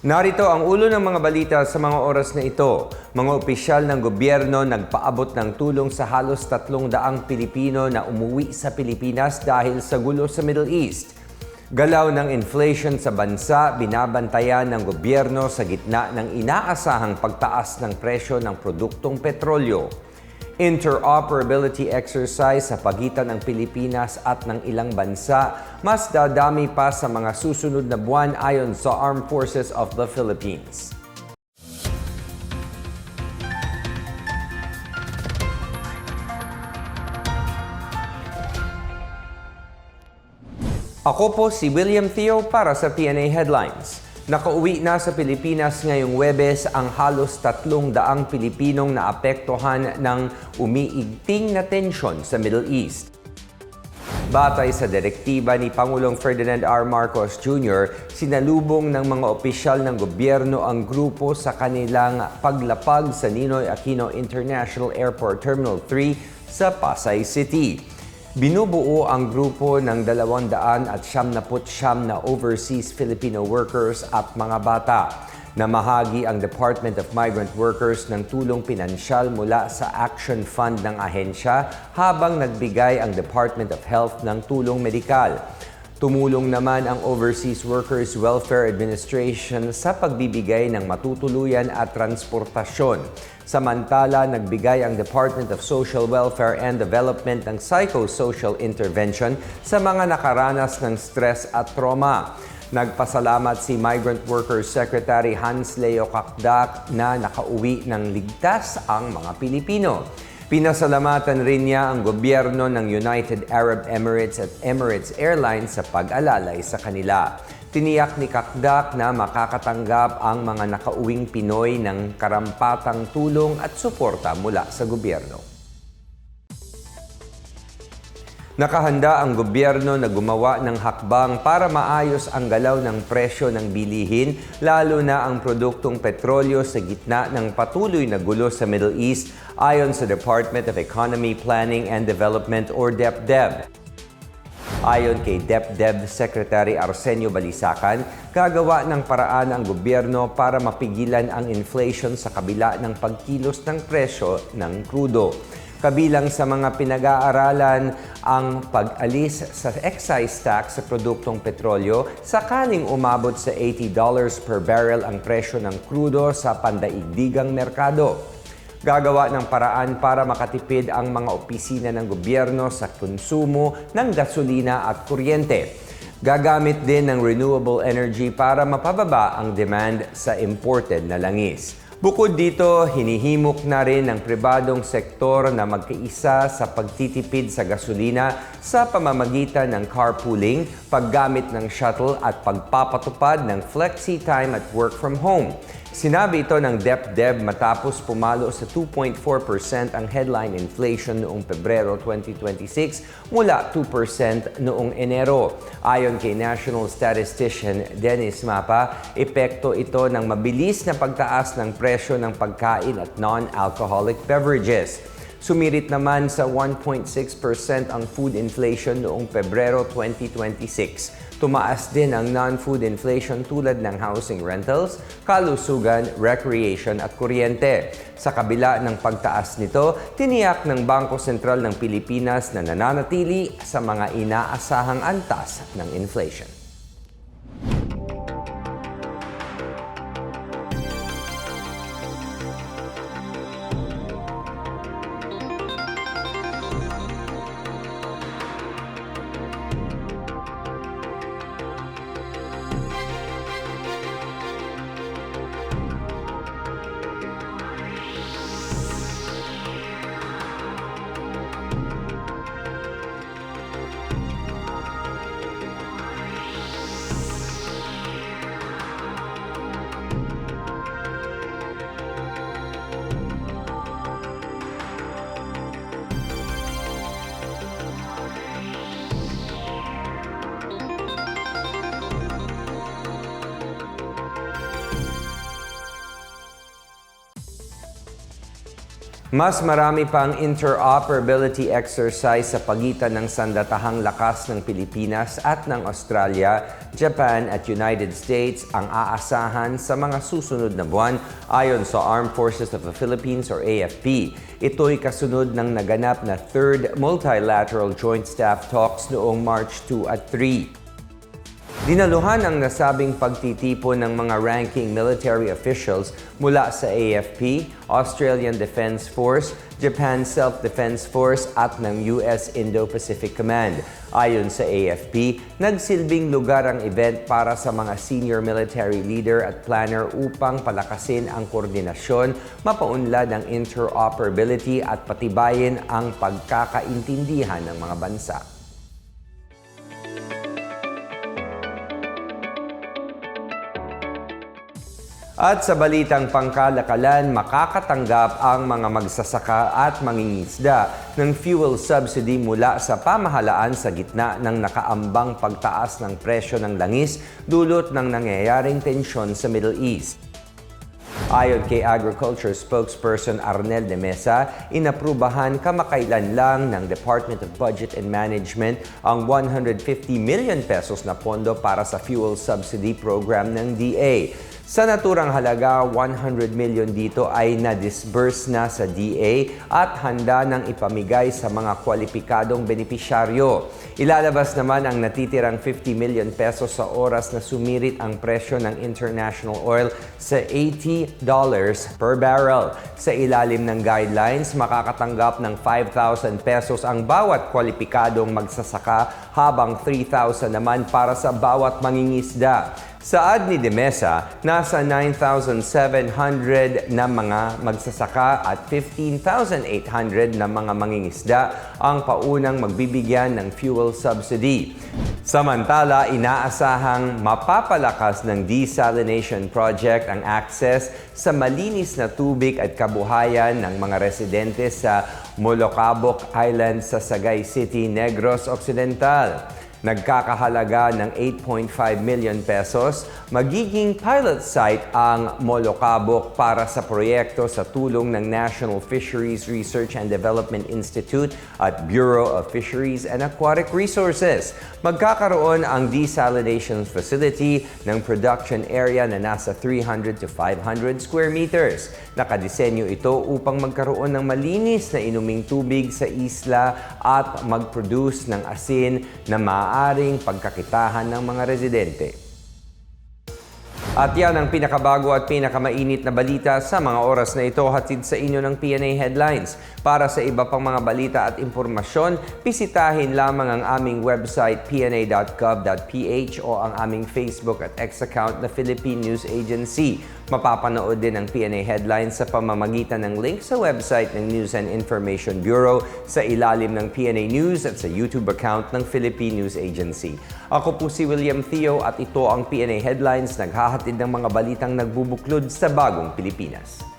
Narito ang ulo ng mga balita sa mga oras na ito. Mga opisyal ng gobyerno nagpaabot ng tulong sa halos 300 Pilipino na umuwi sa Pilipinas dahil sa gulo sa Middle East. Galaw ng inflation sa bansa, binabantayan ng gobyerno sa gitna ng inaasahang pagtaas ng presyo ng produktong petrolyo. Interoperability exercise sa pagitan ng Pilipinas at ng ilang bansa mas dadami pa sa mga susunod na buwan ayon sa Armed Forces of the Philippines. Ako po si William Theo para sa PNA Headlines. Nakauwi na sa Pilipinas ngayong Huwebes ang halos 300 Pilipinong naapektuhan ng umiigting na tensyon sa Middle East. Batay sa direktiba ni Pangulong Ferdinand R. Marcos Jr., sinalubong ng mga opisyal ng gobyerno ang grupo sa kanilang paglapag sa Ninoy Aquino International Airport Terminal 3 sa Pasay City. Binubuo ang grupo ng 279 na overseas Filipino workers at mga bata. Namahagi ang Department of Migrant Workers ng tulong pinansyal mula sa Action Fund ng ahensya habang nagbigay ang Department of Health ng tulong medikal. Tumulong naman ang Overseas Workers Welfare Administration sa pagbibigay ng matutuluyan at transportasyon. Samantala, nagbigay ang Department of Social Welfare and Development ng psychosocial intervention sa mga nakaranas ng stress at trauma. Nagpasalamat si Migrant Workers Secretary Hans Leo Kakdak na nakauwi ng ligtas ang mga Pilipino. Pinasalamatan rin niya ang gobyerno ng United Arab Emirates at Emirates Airlines sa pag-alalay sa kanila. Tiniyak ni Kakdak na makakatanggap ang mga nakauwing Pinoy ng karampatang tulong at suporta mula sa gobyerno. Nakahanda ang gobyerno na gumawa ng hakbang para maayos ang galaw ng presyo ng bilihin, lalo na ang produktong petrolyo sa gitna ng patuloy na gulo sa Middle East ayon sa Department of Economy, Planning and Development or DepDev. Ayon kay DepDev Secretary Arsenio Balisacan, gagawa ng paraan ang gobyerno para mapigilan ang inflation sa kabila ng pagkilos ng presyo ng krudo. Kabilang sa mga pinag-aaralan ang pag-alis sa excise tax sa produktong petrolyo sakaling umabot sa $80 per barrel ang presyo ng krudo sa pandaigdigang merkado. Gagawa ng paraan para makatipid ang mga opisina ng gobyerno sa konsumo ng gasolina at kuryente. Gagamit din ng renewable energy para mapababa ang demand sa imported na langis. Bukod dito, hinihimok na rin ng pribadong sektor na magkaisa sa pagtitipid sa gasolina sa pamamagitan ng carpooling, paggamit ng shuttle at pagpapatupad ng flexi time at work from home. Sinabi ito ng DepDev matapos pumalo sa 2.4% ang headline inflation noong Pebrero 2026 mula 2% noong Enero. Ayon kay National Statistician Dennis Mapa, epekto ito ng mabilis na pagtaas ng presyo ng pagkain at non-alcoholic beverages. Sumirit naman sa 1.6% ang food inflation noong Pebrero 2026. Tumaas din ang non-food inflation tulad ng housing rentals, kalusugan, recreation at kuryente. Sa kabila ng pagtaas nito, tiniyak ng Bangko Sentral ng Pilipinas na nananatili sa mga inaasahang antas ng inflation. Mas marami pang interoperability exercise sa pagitan ng sandatahang lakas ng Pilipinas at ng Australia, Japan at United States ang aasahan sa mga susunod na buwan ayon sa Armed Forces of the Philippines or AFP. Ito'y kasunod ng naganap na Third Multilateral Joint Staff Talks noong March 2 at 3. Dinaluhan ang nasabing pagtitipon ng mga ranking military officials mula sa AFP, Australian Defense Force, Japan Self-Defense Force at ng US Indo-Pacific Command. Ayon sa AFP, nagsilbing lugar ang event para sa mga senior military leader at planner upang palakasin ang koordinasyon, mapaunlad ang interoperability at patibayin ang pagkakaintindihan ng mga bansa. At sa balitang pangkalakalan, makakatanggap ang mga magsasaka at mangingisda ng fuel subsidy mula sa pamahalaan sa gitna ng nakaambang pagtaas ng presyo ng langis dulot ng nangyayaring tensyon sa Middle East. Ayon kay Agriculture spokesperson Arnel de Mesa, inaprubahan kamakailan lang ng Department of Budget and Management ang 150 million pesos na pondo para sa fuel subsidy program ng DA. Sa naturang halaga, 100 million dito ay na-disburse na sa DA at handa nang ipamigay sa mga kwalipikadong benepisyaryo. Ilalabas naman ang natitirang 50 million pesos sa oras na sumirit ang presyo ng international oil sa $80 per barrel. Sa ilalim ng guidelines, makakatanggap ng 5,000 pesos ang bawat kwalipikadong magsasaka habang 3,000 naman para sa bawat mangingisda. Saad ni De Mesa, nasa 9,700 na mga magsasaka at 15,800 na mga mangingisda ang paunang magbibigyan ng fuel subsidy. Samantala, inaasahang mapapalakas ng desalination project ang access sa malinis na tubig at kabuhayan ng mga residente sa Molocaboc Island sa Sagay City, Negros Occidental. Nagkakahalaga ng 8.5 million pesos, magiging pilot site ang Molocaboc para sa proyekto sa tulong ng National Fisheries Research and Development Institute at Bureau of Fisheries and Aquatic Resources. Magkakaroon ang desalination facility ng production area na nasa 300 to 500 square meters. Nakadisenyo ito upang magkaroon ng malinis na inuming tubig sa isla at mag-produce ng asin na maaaring pagkakitahan ng mga residente. At yan ang pinakabago at pinakamainit na balita sa mga oras na ito, hatid sa inyo ng PNA Headlines. Para sa iba pang mga balita at impormasyon, bisitahin lamang ang aming website pna.gov.ph o ang aming Facebook at X account na Philippine News Agency. Mapapanood din ang PNA Headlines sa pamamagitan ng link sa website ng News and Information Bureau, sa ilalim ng PNA News at sa YouTube account ng Philippine News Agency. Ako po si William Theo at ito ang PNA Headlines, naghahatid ng mga balitang nagbubuklod sa bagong Pilipinas.